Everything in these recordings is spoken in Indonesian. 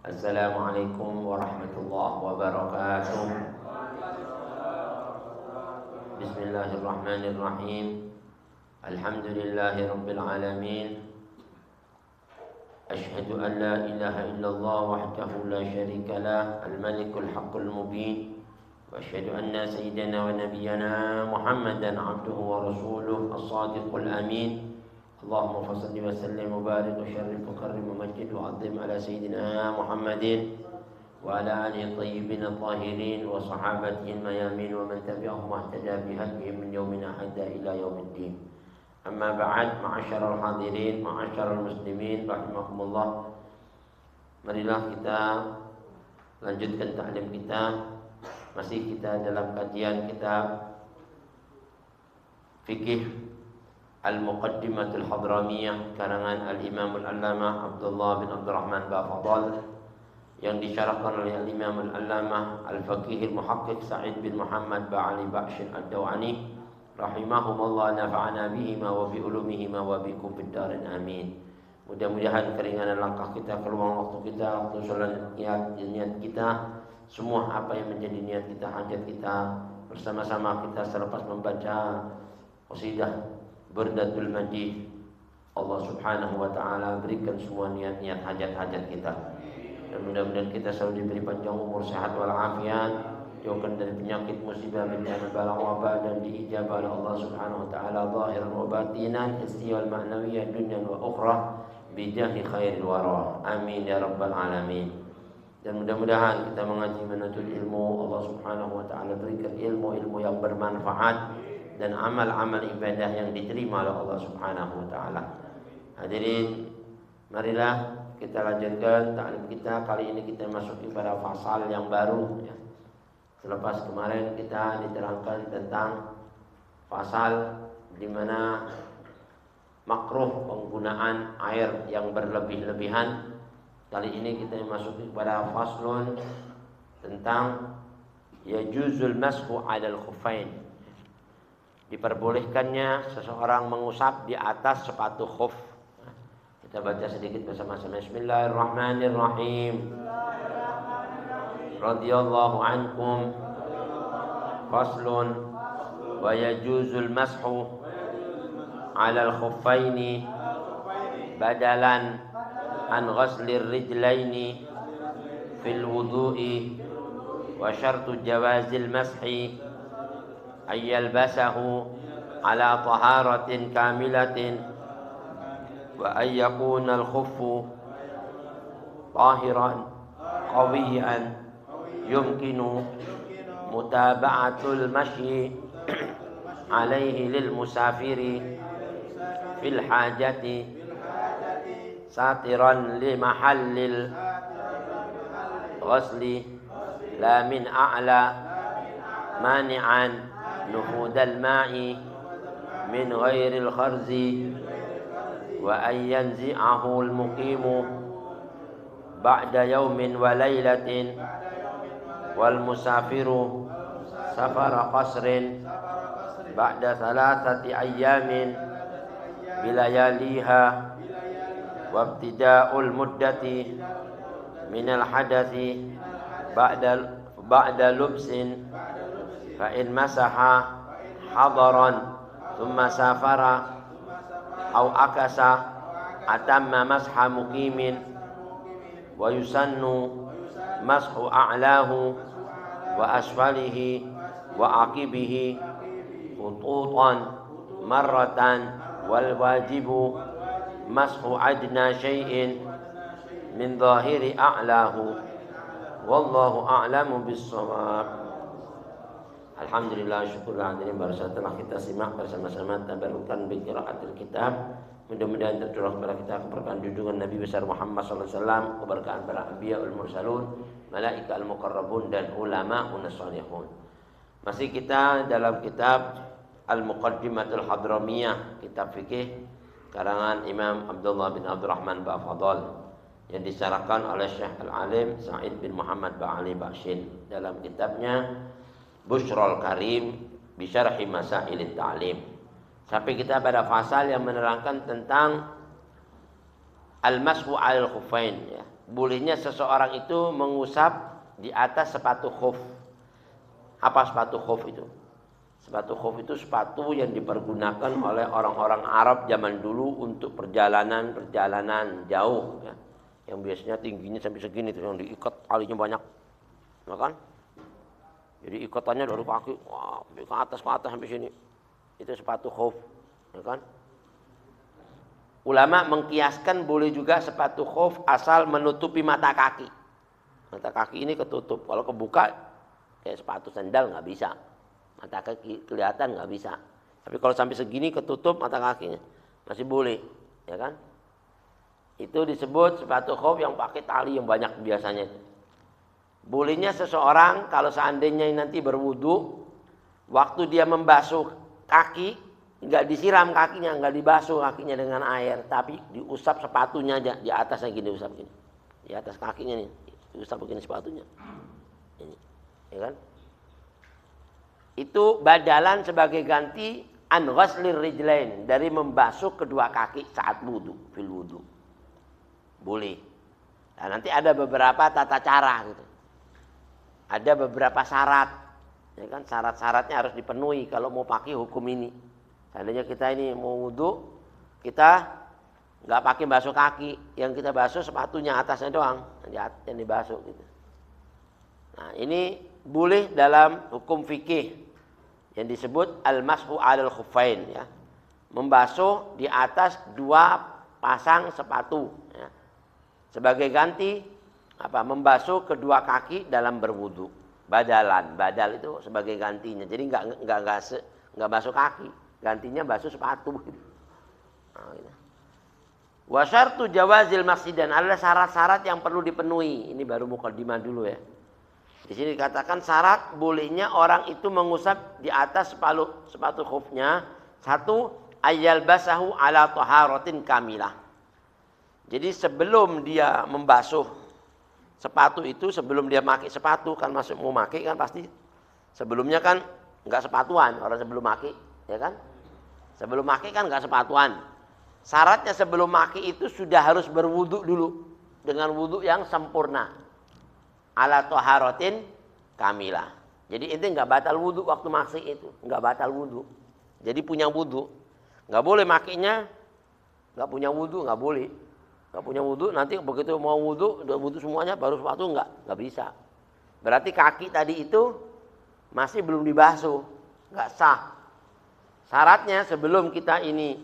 Assalamualaikum warahmatullahi wabarakatuh. Bismillahirrahmanirrahim. Alhamdulillahi rabbil alamin. Ashhadu an la ilaha illallah wahdahu la syarika lah, al-malikul haqqul mubin. Wa ashhadu anna sayyidana wa nabiyyana Muhammadan abduhu wa rasuluh as-sadiqul amin. Allahumma fassalli wa sallim wa barik wa syarrif wa karrim wa majid wa azim ala sayyidina Muhammadin wa ala alihi tayyibin at-tahirin wa sahabatihi al-mayamin wa man tabi'ahum wa ihtada bihadihim min yawmina hadda ila yaumiddin. Amma ba'd, ma'asyiral hadirin, ma'asyiral muslimin rahimakumullah. Marilah kita lanjutkan ta'lim kita. Masih kita dalam kajian kitab Fikih Al-Muqaddimatul Hadramiyah karangan Al-Imam Al-Allamah Abdullah bin Abdurrahman Bafadal, yang disyarahkan oleh Al-Imam Al-Allamah Al-Faqih Al-Muhaqqiq Sa'id bin Muhammad Ba'ali Ba'shin Ad-Dawani rahimahumullah, nafa'ana bihima wa bi ulumihima wa bikum fid darin amin. Mudah-mudahan keringanan langkah kita, keluang waktu kita, waktu sholat, niat kita, semua apa yang menjadi niat kita, hajat kita, bersama-sama kita selepas membaca qasidah Burdatul Madih, Allah subhanahu wa ta'ala berikan semua niat-niat hajat-hajat kita. Dan mudah-mudahan kita selalu diberi panjang umur, sehat walafiat, jauhkan dari penyakit, musibah, bencana, bala, wabah, dan diijabah oleh Allah subhanahu wa ta'ala zahiran wa batinan, hissi wal ma'nawiyah, dunya wa ukhra, bijahi khairil wara. Amin ya rabbal alamin. Dan mudah-mudahan kita mengaji menuntut ilmu, Allah subhanahu wa ta'ala berikan ilmu-ilmu yang bermanfaat dan amal-amal ibadah yang diterima oleh Allah subhanahu wa ta'ala. Hadirin, marilah kita lanjutkan ta'lim kita. Kali ini kita masuk pada fasal yang baru ya. Selepas kemarin kita diterangkan tentang fasal di mana makruh penggunaan air yang berlebih-lebihan. Kali ini kita masuk pada faslun tentang yajuzul mashu 'alal khuffain. Diperbolehkannya seseorang mengusap di atas sepatu khuf. Kita baca sedikit bersama-sama. Bismillahirrahmanirrahim. Radhiyallahu ankum. Faslun wa yajuzul mashu 'alal khuffaini badalan an ghaslir rijlaini fil wudu'i wa syartu jawazil mashi ay yalbasahu ala taharatin kamilatin wa ay yakuna al-khuffu tahiran qawiyan yumkinu mutaba'atul masyi alaihi lil musafiri fil hajati satiran li mahallil ghasli la min a'la mani'an نفوذ الماء من غير الخرز وأن ينزعه المقيم بعد يوم وليلة والمسافر سفر قصر بعد 3 أيام بلياليها وابتداء المدة من الحدث بعد لبس فإن مسح حضرا ثم سافر أو أكس أتم مسح مقيم ويسن مسح أعلاه وأسفله وعقبه خطوطا مرة والواجب مسح أدنى شيء من ظاهر أعلاه والله أعلم بالصواب. Alhamdulillah, syukurlah hadirin, baru setelah kita simak bersama-sama tabarukan bi qiraatil kitab. Mudah-mudahan tercurah kepada kita keberkahan junjungan Nabi besar Muhammad sallallahu alaihi wasallam, keberkahan para anbiyaul mursalun, malaika al-muqarrabun dan ulama unassalihun. Masih kita dalam kitab Al-Muqaddimatul Hadramiyah, kitab fikih karangan Imam Abdullah bin Abdurrahman Bafadal, yang disyarahkan oleh Syekh Al-Alim Sa'id bin Muhammad Ba'ali Ba'shin dalam kitabnya Bushrul Karim Bisyarhi Masailit Ta'lim. Sampai kita pada pasal yang menerangkan tentang al-mashu 'alal khuffain ya. bolehnya seseorang itu mengusap di atas sepatu khuf. Apa sepatu khuf itu? Sepatu khuf itu sepatu yang dipergunakan oleh orang-orang Arab zaman dulu untuk perjalanan jauh, ya. Yang biasanya tingginya sampai segini tuh, yang diikat talinya banyak, ya kan? Jadi ikatannya dari kaki, wah, ke atas sampai sini. Itu sepatu khuf, ya kan? Ulama mengkiaskan boleh juga sepatu khuf asal menutupi mata kaki. Mata kaki ini ketutup. Kalau kebuka kayak sepatu sandal nggak bisa. Mata kaki kelihatan nggak bisa. Tapi kalau sampai segini ketutup mata kakinya masih boleh, ya kan? Itu disebut sepatu khuf yang pakai tali yang banyak biasanya. Bolehnya seseorang kalau seandainya nanti berwudu, waktu dia membasuh kaki, nggak disiram kakinya, nggak dibasuh kakinya dengan air, tapi diusap sepatunya aja di atasnya gini, diusap gini, di atas kakinya nih, diusap begini sepatunya, ini, ya kan? Itu badalan sebagai ganti an ghuslir rijlain, dari membasuh kedua kaki saat wudu, fil wudu, boleh. Nah, nanti ada beberapa tata cara gitu, ada beberapa syarat, ya kan? Syarat-syaratnya harus dipenuhi kalau mau pakai hukum ini. Seandainya kita ini mau wudu, kita nggak pakai basuh kaki, yang kita basuh sepatunya atasnya doang, yang dibasuh gitu. Nah, ini boleh dalam hukum fikih yang disebut al-mashu 'alal khuffain, ya. Membasuh di atas dua pasang sepatu, ya. Sebagai ganti apa? Membasuh kedua kaki dalam berwudu. Badal itu sebagai gantinya. Jadi nggak basuh kaki. Gantinya basuh sepatu gitu. Nah, gitu. Wa syartu jawazil masjid, dan ada syarat-syarat yang perlu dipenuhi. Ini baru muqaddimah dulu, ya. Di sini dikatakan syarat bolehnya orang itu mengusap di atas sepatu khufnya. Satu, ayyal basahu ala taharatin kamilah. Jadi sebelum dia membasuh sepatu itu, sebelum dia pakai sepatu, kan mau pakai kan pasti sebelumnya kan nggak sepatuan orang sebelum pakai, ya kan? Sebelum maki kan nggak sepatuan. Syaratnya sebelum maki itu sudah harus berwudu dulu dengan wudu yang sempurna. Ala taharatin kamilah. Jadi itu nggak batal wudu waktu maki itu, nggak batal wudu. Jadi punya wudu, nggak boleh makinya nggak punya wudu, nggak boleh. Nggak punya wudu, nanti begitu mau wudu, udah wudu semuanya baru sepatu nggak bisa. Berarti kaki tadi itu masih belum dibasuh, nggak sah. Syaratnya sebelum kita ini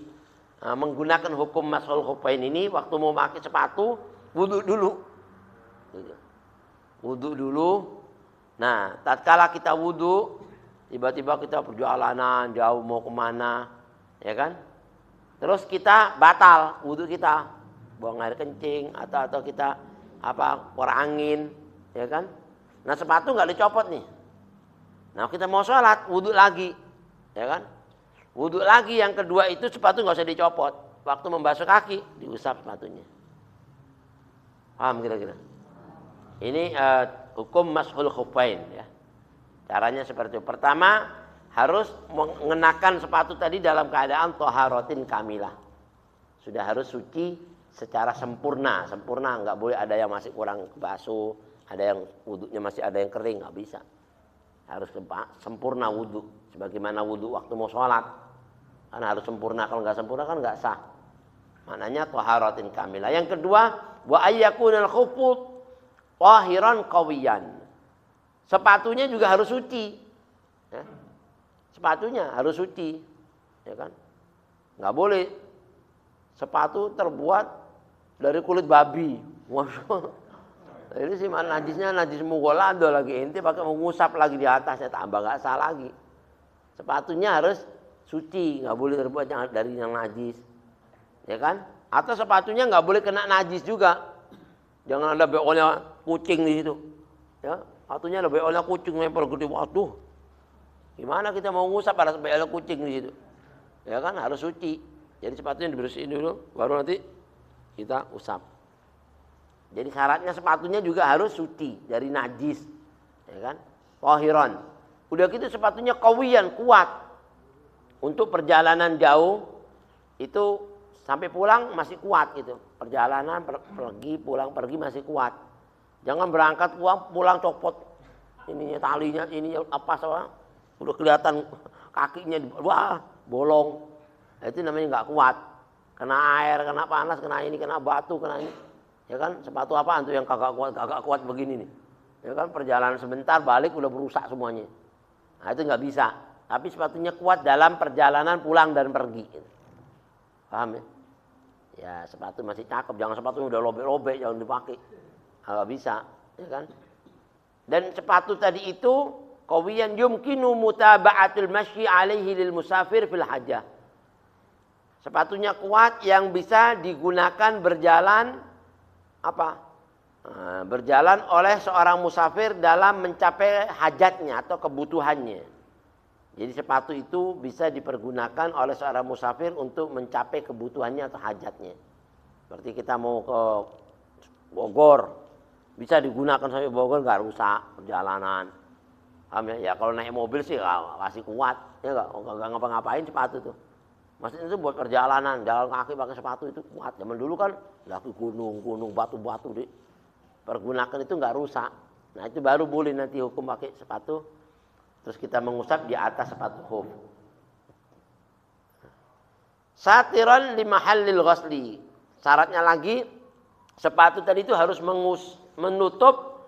menggunakan hukum mashul khuffain ini, waktu mau pakai sepatu, wudu dulu. Wudu dulu. Nah, tatkala kita wudu, tiba-tiba kita perjalanan jauh mau kemana, ya kan? Terus kita batal wudu kita, buang air kencing atau kita keluar angin, ya kan? Nah, sepatu nggak dicopot nih. Nah, kita mau sholat, wudu lagi, ya kan? Wudu lagi yang kedua itu sepatu nggak usah dicopot. Waktu membasuh kaki diusap sepatunya. Paham kira-kira? Ini hukum mashul khuffain, ya. Caranya seperti itu. Pertama harus mengenakan sepatu tadi dalam keadaan thaharatin kamilah. Sudah harus suci secara sempurna. Sempurna, nggak boleh ada yang masih kurang basuh, ada yang wudunya masih ada yang kering, nggak bisa. Harus sempurna wudu, sebagaimana wudu waktu mau sholat. Karena harus sempurna, kalau nggak sempurna kan nggak sah. Maknanya thaharatin kamilah. Yang kedua, wa ayyakunal khuffu tahiran qawiyan. Sepatunya juga harus suci. Ya. Sepatunya harus suci, ya kan? Nggak boleh sepatu terbuat dari kulit babi. Masya. Ini sih najisnya najis mughalladha lagi, ente pakai mengusap lagi di atasnya, tambah nggak sah lagi. Sepatunya harus suci, nggak boleh terbuat dari yang najis, ya kan? Atau sepatunya nggak boleh kena najis juga, jangan ada beolnya kucing di situ, ya. Sepatunya ada beolnya kucing lempar gede, waduh, gimana kita mau ngusap ada beolnya kucing di situ, ya kan? Harus suci, jadi sepatunya dibersihin dulu, baru nanti kita usap. Jadi syaratnya sepatunya juga harus suci dari najis, ya kan? Tahiran. Udah gitu sepatunya qawiyan, kuat. Untuk perjalanan jauh itu sampai pulang masih kuat gitu. Perjalanan pergi pulang pergi masih kuat. Jangan berangkat pulang copot ininya talinya, ininya apa soalnya udah kelihatan kakinya wah bolong. Itu namanya nggak kuat. Kena air, kena panas, kena ini, kena batu, kena ini. Ya kan, sepatu apaan tuh yang kagak kuat begini nih. Ya kan, perjalanan sebentar balik udah merusak semuanya. Nah, itu nggak bisa. Tapi sepatunya kuat dalam perjalanan pulang dan pergi. Paham ya? Ya sepatu masih cakep, jangan sepatu udah robek-robek jangan dipakai. Nggak bisa, ya kan? Dan sepatu tadi itu qawiyan yumkinu mutaba'atul masyi alaihi lil musafir fil hajah. Sepatunya kuat yang bisa digunakan berjalan apa? Berjalan oleh seorang musafir dalam mencapai hajatnya atau kebutuhannya. Jadi sepatu itu bisa dipergunakan oleh seorang musafir untuk mencapai kebutuhannya atau hajatnya. Seperti kita mau ke Bogor, bisa digunakan sampai Bogor nggak rusak perjalanan. Ya kalau naik mobil sih masih kuat, ya nggak ngapa-ngapain sepatu tuh. Maksudnya itu buat perjalanan, jalan kaki pakai sepatu itu kuat. Zaman dulu kan lagi gunung, batu-batu dipergunakan itu nggak rusak. Nah itu baru boleh nanti hukum pakai sepatu. Terus kita mengusap di atas sepatu khuf. Satiran li mahallil ghasli. Syaratnya lagi sepatu tadi itu harus menutup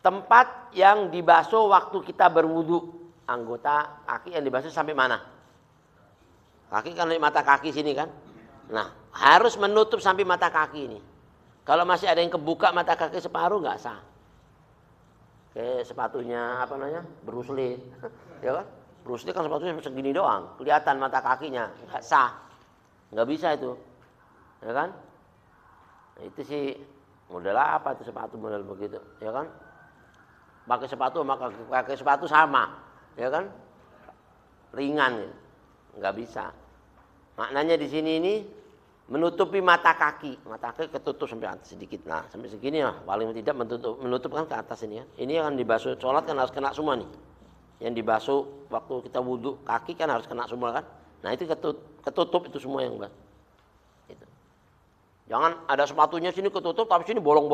tempat yang dibasuh waktu kita berwudu. Anggota kaki yang dibasuh sampai mana? Kaki kan dari mata kaki sini kan. Nah harus menutup sampai mata kaki ini. Kalau masih ada yang kebuka mata kaki separuh nggak sah. Kayak sepatunya apa namanya Bruce Lee, ya kan? Bruce Lee kan sepatunya segini doang, kelihatan mata kakinya, nggak sah, nggak bisa itu, ya kan? Nah, itu sih model apa itu sepatu model begitu, ya kan? Pakai sepatu maka pakai sepatu sama, ya kan? Ringan, ya. Nggak bisa. Maknanya di sini ini menutupi mata kaki ketutup sampai atas sedikit. Nah sampai segini lah paling tidak menutup kan ke atas ini ya. Ini yang dibasuh sholat kan harus kena semua nih. Yang dibasuh waktu kita wudhu kaki kan harus kena semua kan. Nah itu ketutup itu semua yang bahas. Gitu. Jangan ada sepatunya sini ketutup tapi sini bolong.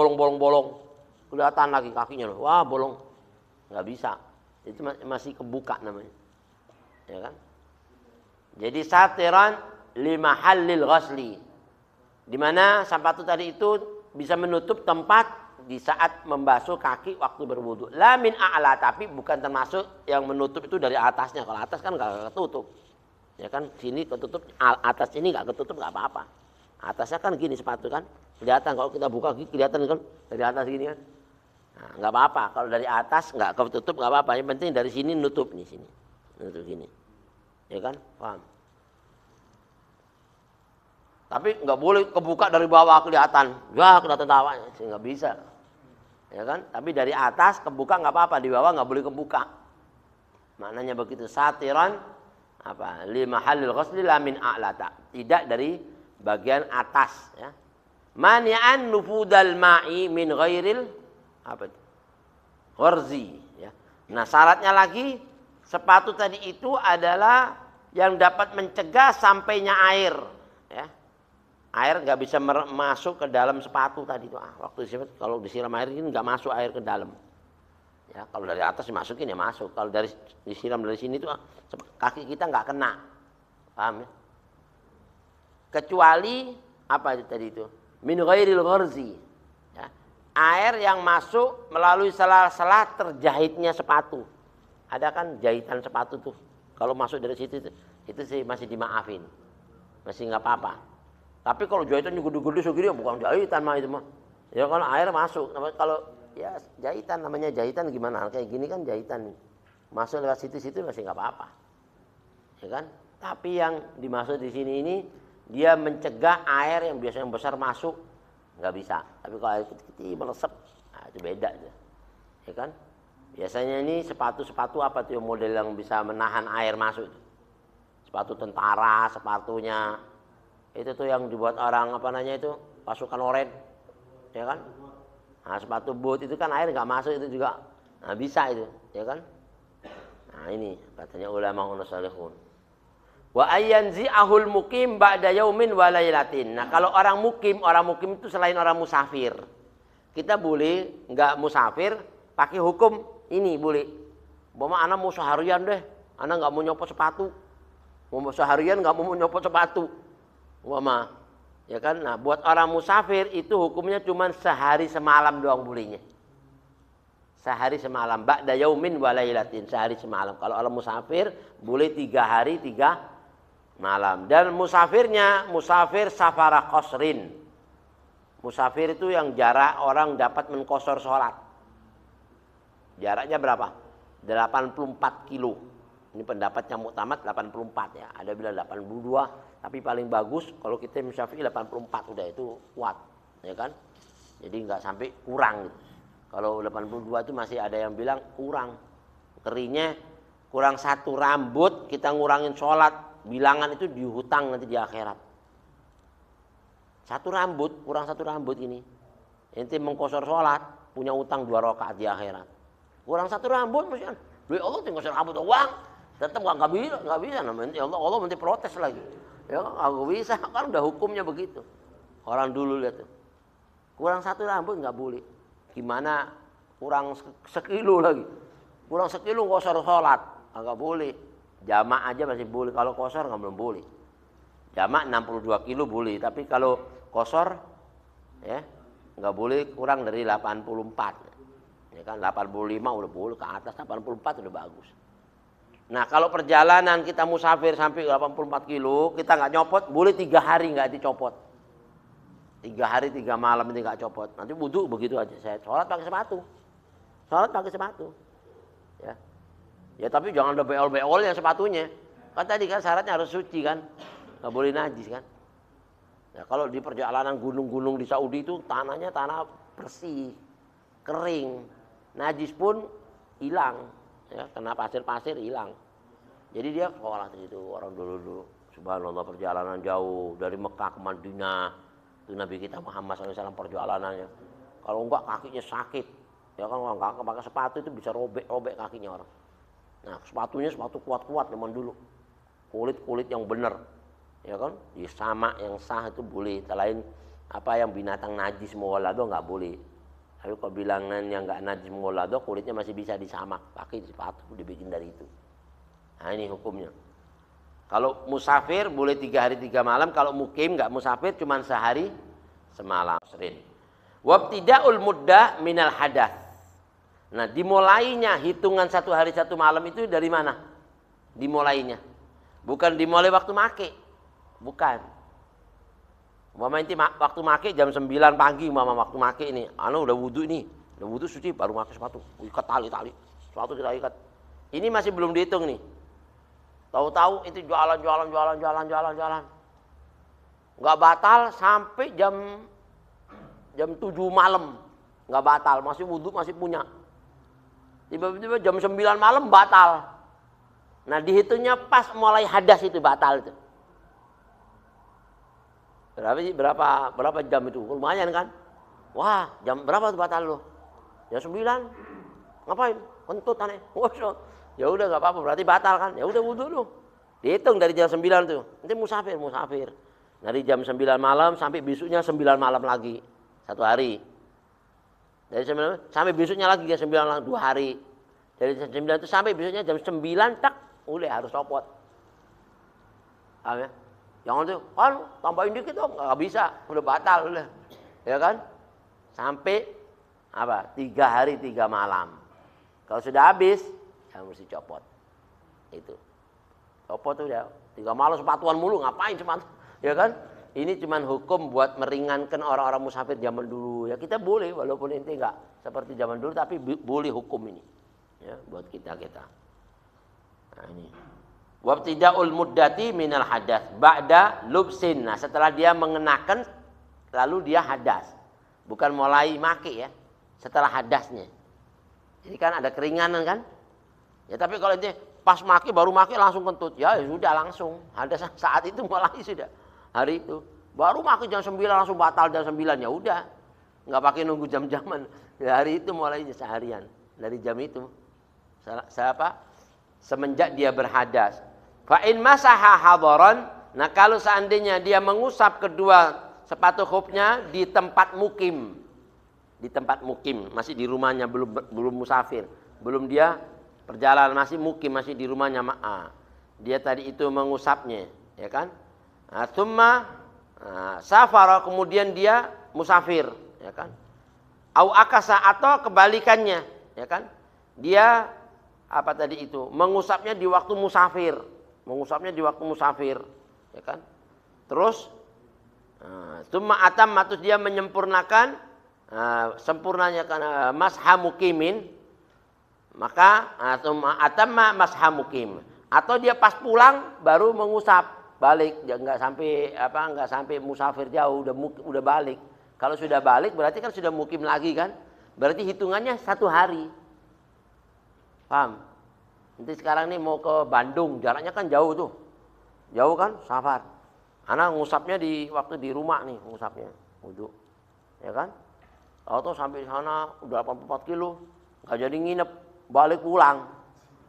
Kelihatan lagi kakinya loh. Wah bolong. Nggak bisa. Itu masih kebuka namanya. Ya kan. Jadi satiran lima halil ghasli. Di mana sepatu tadi itu bisa menutup tempat di saat membasuh kaki waktu berwudu. La min a'la, tapi bukan termasuk yang menutup itu dari atasnya. Kalau atas kan nggak ketutup. Ya kan sini ketutup, atas ini nggak ketutup nggak apa-apa. Atasnya kan gini sepatu kan. Kelihatan kalau kita buka kelihatan kan dari atas gini kan. Nah, nggak apa-apa. Kalau dari atas nggak ketutup nggak apa-apa. Yang penting dari sini nutup nih sini. Nutup gini. Ya kan? Paham? Tapi nggak boleh kebuka dari bawah kelihatan, ya kelihatan tawanya, nggak bisa, ya kan? Tapi dari atas kebuka nggak apa-apa, di bawah nggak boleh kebuka. Maknanya begitu satiran apa? Lima halil ghusli la min a'lata, tidak dari bagian atas. Ya. Mani'an nufudal ma'i min ghairil apa? Gharzi. Ya. Nah syaratnya lagi sepatu tadi itu adalah yang dapat mencegah sampainya air. Ya. Air nggak bisa masuk ke dalam sepatu tadi itu. Waktu kalau disiram air ini nggak masuk air ke dalam. Ya, kalau dari atas dimasukin ya masuk. Kalau dari disiram dari sini tuh kaki kita nggak kena. Paham ya? Kecuali apa itu tadi itu? Min ghairil gharzi. Ya. Air yang masuk melalui sela-sela terjahitnya sepatu. Ada kan jahitan sepatu tuh. Kalau masuk dari situ itu sih masih dimaafin. Masih nggak apa-apa. Tapi kalau jahitannya gede-gede segini ya bukan jahitan mah itu mah. Ya kalau air masuk. Kalau ya jahitan namanya jahitan gimana? Kayak gini kan jahitan. Masuk lewat situ-situ masih nggak apa-apa. Ya kan? Tapi yang dimaksud di sini ini dia mencegah air yang biasanya besar masuk nggak bisa. Tapi kalau air kecil melesep, nah itu beda aja. Ya kan? Biasanya ini sepatu-sepatu apa tuh model yang bisa menahan air masuk? Sepatu tentara, sepatunya itu tuh yang dibuat orang apa namanya itu pasukan oranye, ya kan? Nah sepatu boot itu kan air nggak masuk itu juga, nah bisa itu, ya kan? Nah ini katanya ulama salihun. Wa ayyanzi'ahul mukim ba'da yaumin wa lailatin. Nah, kalau orang mukim itu selain orang musafir. Kita boleh enggak musafir pakai hukum ini boleh. Umpama anak mau seharian deh, anak enggak mau nyopot sepatu. Mau seharian enggak mau nyopot sepatu. Umpama, ya kan? Nah, buat orang musafir itu hukumnya cuma sehari semalam doang bolehnya. Sehari semalam, ba'da yaumin wa lailatin, sehari semalam. Kalau orang musafir boleh 3 hari 3 malam. Dan musafirnya musafir safara qasrin. Musafir itu yang jarak orang dapat mengkosor sholat. Jaraknya berapa? 84 kilo. Ini pendapatnya muktamad 84 ya. Ada bilang 82, tapi paling bagus kalau kita musafir 84 udah itu kuat, ya kan? Jadi nggak sampai kurang gitu. Kalau 82 itu masih ada yang bilang kurang. Keringnya kurang 1 rambut kita ngurangin sholat. Bilangan itu dihutang nanti di akhirat. 1 rambut, kurang 1 rambut ini. Ente mengkosor sholat, punya utang 2 rakaat di akhirat. Kurang 1 rambut, maksudnya. Duit Allah tinggal kosor rambut uang. Tetap nggak bisa. Namanya Allah nanti protes lagi. Ya nggak bisa, kan udah hukumnya begitu. Orang dulu lihat tuh. Kurang 1 rambut nggak boleh. Gimana kurang sekilo lagi. Kurang sekilo kosor sholat, nggak boleh. Jamak aja masih boleh, kalau kosor nggak belum boleh. Jamak 62 kilo boleh, tapi kalau kosor ya nggak boleh kurang dari 84. Ya kan 85 udah boleh, ke atas 84 udah bagus. Nah kalau perjalanan kita musafir sampai 84 kilo, kita nggak nyopot, boleh 3 hari nggak dicopot. 3 hari 3 malam ini nggak copot. Nanti wudhu begitu aja, saya sholat pakai sepatu. Sholat pakai sepatu. Ya. Ya tapi jangan ada beol-beol yang sepatunya. Kan tadi kan syaratnya harus suci kan. Nggak boleh najis kan. Ya, kalau di perjalanan gunung-gunung di Saudi itu tanahnya tanah bersih, kering. Najis pun hilang. Ya, kena pasir-pasir hilang. Jadi dia sholat itu orang dulu-dulu. Subhanallah perjalanan jauh dari Mekah ke Madinah. Itu Nabi kita Muhammad SAW perjalanannya. Kalau enggak kakinya sakit. Ya kan orang enggak pakai sepatu itu bisa robek kakinya orang. Nah sepatunya sepatu kuat-kuat zaman dulu. Kulit yang benar. Ya kan? Di sama yang sah itu boleh. Selain apa yang binatang najis muwalado nggak boleh. Tapi kalau bilangan yang nggak najis muwalado kulitnya masih bisa disamak. Pakai sepatu dibikin dari itu. Nah ini hukumnya. Kalau musafir boleh 3 hari 3 malam. Kalau mukim nggak musafir cuma sehari semalam. Wabtidaul muddah minal hadath. Nah dimulainya hitungan 1 hari 1 malam itu dari mana? Dimulainya. Bukan dimulai waktu make. Bukan. Mama inti waktu make jam 9 pagi mama waktu make ini. Udah wudhu ini. Udah wudhu suci baru make sepatu. Ikat tali. Sepatu kita ikat. Ini masih belum dihitung nih. Tahu-tahu itu jualan. Nggak batal sampai jam 7 malam. Nggak batal. Masih wudhu masih punya. Tiba-tiba jam 9 malam batal. Nah dihitungnya pas mulai hadas itu batal itu. Berapa jam itu? Lumayan kan? Wah jam berapa tuh batal lo? Jam 9. Ngapain? Kentut aneh. Ya udah nggak apa-apa berarti batal kan? Ya udah wudhu lu. Dihitung dari jam 9 tuh. Nanti musafir. Dari jam 9 malam sampai besoknya 9 malam lagi. 1 hari. Dari 9 sampai besoknya lagi jam 9 malam 2 hari. Dari jam 9 itu sampai besoknya jam 9 tak udah harus copot. Paham ya? Jangan tuh, kan tambahin dikit dong, nggak bisa, udah batal udah. Ya kan? Sampai 3 hari 3 malam. Kalau sudah habis, ya mesti copot. Itu. Copot tuh ya. 3 malam sepatuan mulu, ngapain sepatu? Ya kan? Ini cuman hukum buat meringankan orang-orang musafir zaman dulu. Ya kita boleh, walaupun inti nggak seperti zaman dulu, tapi boleh hukum ini. Ya, buat kita. Nah ini. Wabtidaul muddati minal hadas ba'da lubsin. Nah, setelah dia mengenakan lalu dia hadas. Bukan mulai make ya, setelah hadasnya. Jadi kan ada keringanan kan? Ya tapi kalau ini pas make baru make langsung kentut, ya sudah langsung. Hadas saat itu mulai sudah. Hari itu baru make jam 9 langsung batal jam 9 ya udah. Enggak pakai nunggu jam-jaman. Ya, hari itu mulai seharian dari jam itu. Siapa? Semenjak dia berhadas. Fa in masaha hadaran, nah kalau seandainya dia mengusap kedua sepatu khufnya di tempat mukim. Di tempat mukim, masih di rumahnya, belum musafir. Belum dia perjalanan, masih mukim, masih di rumahnya. Dia tadi itu mengusapnya, ya kan? Tsumma safara, kemudian dia musafir, ya kan? Au akasa, atau kebalikannya, ya kan? Dia apa tadi itu? Mengusapnya di waktu musafir. Mengusapnya di waktu musafir, ya kan? Terus tsumma atamma, terus dia menyempurnakan sempurnanya kan masha mukimin, maka tsumma atamma masha mukim. Atau dia pas pulang baru mengusap balik, dia nggak sampai musafir jauh, udah balik. Kalau sudah balik berarti kan sudah mukim lagi kan? Berarti hitungannya 1 hari. Paham? Nanti sekarang nih mau ke Bandung, jaraknya kan jauh tuh. Jauh kan, safar. Anak ngusapnya di waktu di rumah nih, ngusapnya wudu. Ya kan? Atau sampai sana udah 84 kilo, nggak jadi nginep, balik pulang.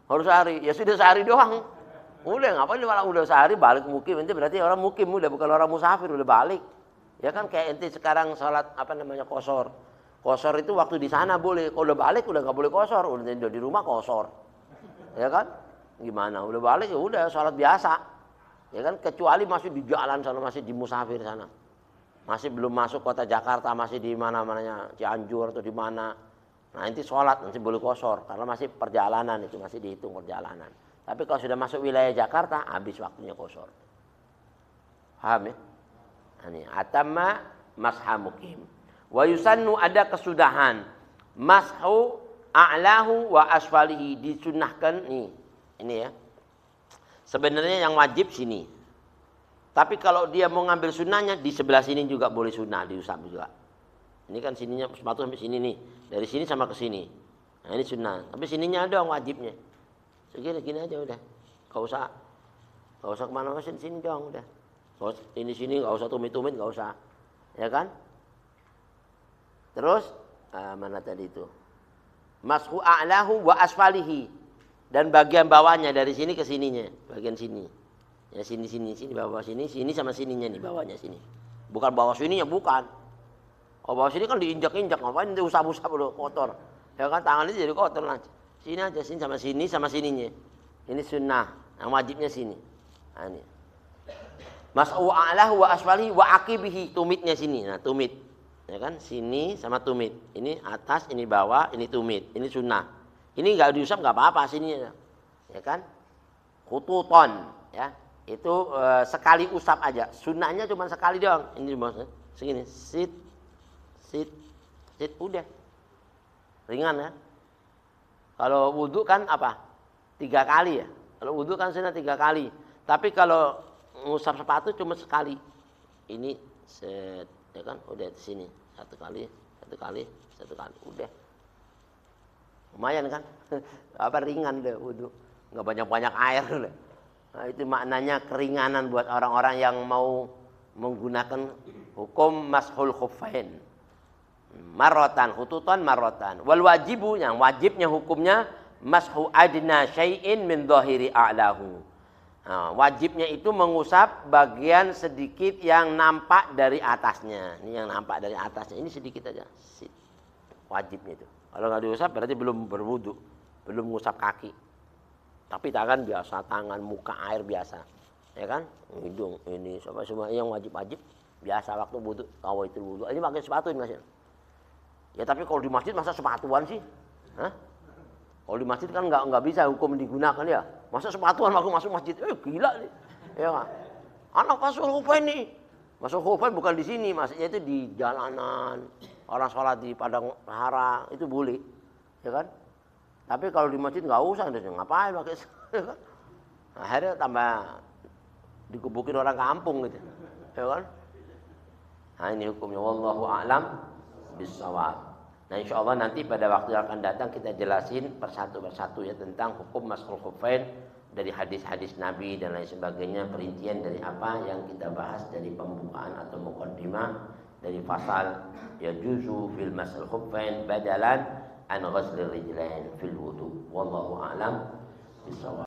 Harus sehari, ya sudah sehari doang. Udah ngapain malah udah sehari balik mukim, ente berarti orang mukim udah, bukan orang musafir, udah balik. Ya kan kayak ente sekarang sholat qosor. Qosor itu waktu di sana boleh, kalau udah balik udah nggak boleh qosor, udah di rumah qosor. Ya kan? Gimana? Udah balik ya udah sholat biasa. Ya kan, kecuali masih di jalan sana, masih di musafir sana. Masih belum masuk kota Jakarta, masih di mana-mananya, Cianjur atau di mana. Nah, nanti sholat nanti boleh qosor karena masih perjalanan, itu masih dihitung perjalanan. Tapi kalau sudah masuk wilayah Jakarta, habis waktunya qosor. Paham ya? Ini atamma masha mukim. Wa yusannu, ada kesudahan. Mashu a'lahu wa asfalihi, disunnahkan nih. Ini ya. Sebenarnya yang wajib sini. Tapi kalau dia mau ngambil sunnahnya di sebelah sini juga boleh sunnah, diusap juga. Ini kan sininya sepatu sampai sini nih. Dari sini sama ke sini. Nah, ini sunnah. Tapi sininya ada wajibnya. Segini aja udah. Gak usah kemana-mana, sini doang udah. Ini sini gak usah tumit-tumit, gak usah. Ya kan? Terus mana tadi itu? Mashu a'lahu wa asfalihi, dan bagian bawahnya dari sini ke sininya, bagian sini. Ya sini bawah sini sama sininya nih, bawahnya sini. Bukan bawah sininya, bukan. Oh, bawah sini kan diinjak-injak, ngapain diusap-usap loh, kotor. Ya kan tangannya jadi kotor lah. Sini aja, sini sama sininya. Ini sunnah, yang wajibnya sini. Nah, ini. Mas'u a'lahu wa asfalihi wa aqibihi, tumitnya sini. Nah, tumit. Ya kan? Sini sama tumit. Ini atas, ini bawah, ini tumit. Ini sunnah. Ini enggak diusap enggak apa-apa sininya. Ya kan? Khututon, ya. Itu sekali usap aja. Sunnahnya cuma sekali doang. Ini maksudnya segini, sit udah. Ringan ya. Kalau wudu kan apa? 3 kali ya. Kalau wudu kan sunnah 3 kali. Tapi kalau ngusap sepatu cuma sekali. Ini set, ya kan? Udah di sini. 1 kali, udah. Lumayan kan? Apa ringan deh wudu. Enggak banyak-banyak air deh. Nah, itu maknanya keringanan buat orang-orang yang mau menggunakan hukum mashul khuffain. Marrotan, khututan marrotan. Wal wajibu, yang wajibnya hukumnya mashu adna syai'in min dhahiri a'lahu. Nah, wajibnya itu mengusap bagian sedikit yang nampak dari atasnya. Ini yang nampak dari atasnya, ini sedikit aja. Wajibnya itu. Kalau nggak diusap berarti belum berwudu, belum mengusap kaki. Tapi tangan biasa, tangan, muka, air biasa. Ya kan? Hidung, ini semua yang wajib-wajib biasa waktu wudu, itu wudu. Ini pakai sepatu ini Mas. Ya tapi kalau di masjid masa sepatuan sih? Hah? Kalau di masjid kan nggak bisa hukum digunakan ya. Masa sepatuan waktu masuk masjid? Gila nih. Ya kan? Anak masuk khuffain nih. Masuk khuffain bukan di sini, maksudnya itu di jalanan. Orang sholat di padang sahara itu boleh. Ya kan? Tapi kalau di masjid nggak usah, ngapain pakai? Akhirnya tambah dikubukin orang kampung gitu, ya kan? Nah ini hukumnya, wallahu a'lam bissawab. Nah insya Allah nanti pada waktu yang akan datang kita jelasin persatu ya tentang hukum mashul khuffain dari hadis-hadis Nabi dan lain sebagainya, perincian dari apa yang kita bahas dari pembukaan atau muqaddimah dari pasal yajuzu fil mashul khuffain badalan an ghuslir rijlain fil wudu. Wallahu a'lam bissawab.